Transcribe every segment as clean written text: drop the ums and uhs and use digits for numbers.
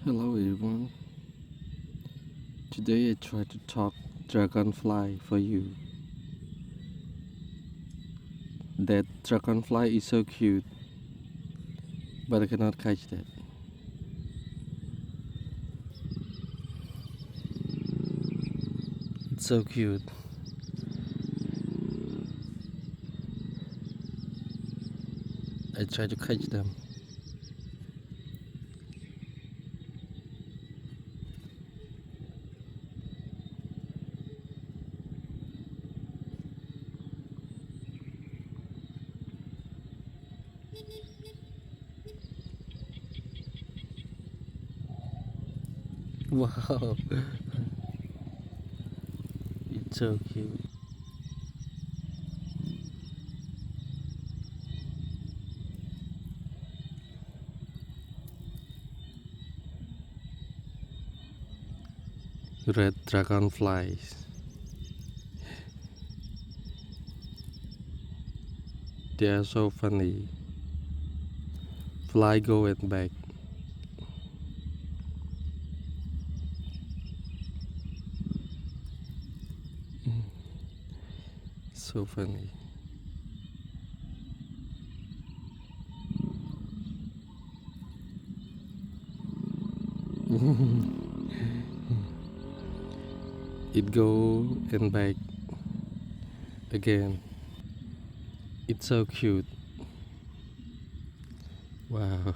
Hello everyone. Today I try to talk dragonfly for you. That dragonfly is so cute, but I cannot catch that. It's so cute. I try to catch them. Wow, it's so cute. Red dragonflies. They are so funny. Fly go and back. So funny. It go and back again. It's so cute. Wow.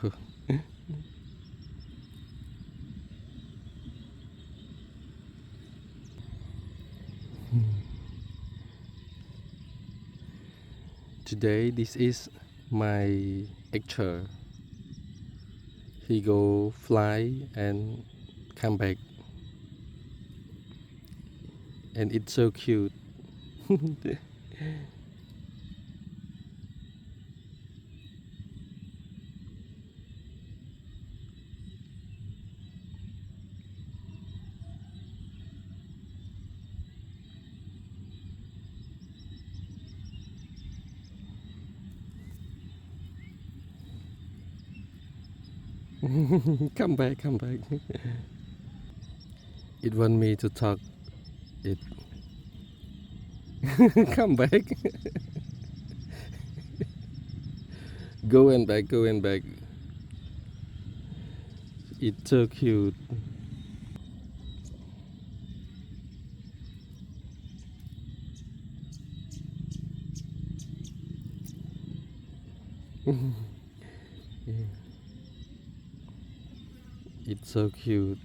Today this is my actor. He go fly and come back, and it's so cute. Come back, come back. It want me to talk it. Come back. Go and back, go and back. It's so cute. It's so cute.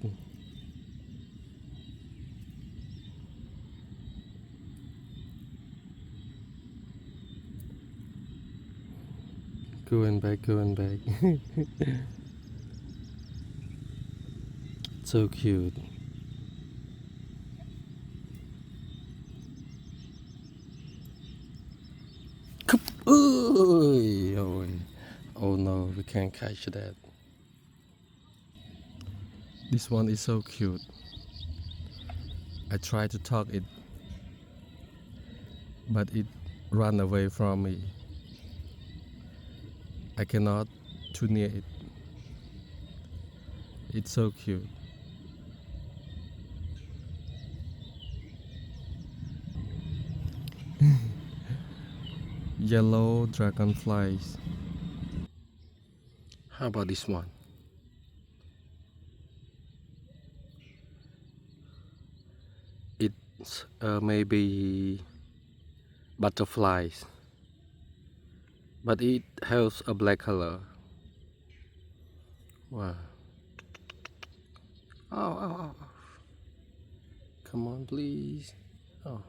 Go and back, go and back. So cute. Oy, oy. Oh no, we can't catch that. This one is so cute. I try to talk it, but it ran away from me. I cannot too near it. It's so cute. Yellow dragonflies. How about this one? It's maybe butterflies, but it has a black color. Wow. Oh, oh, oh. Come on, please. Oh.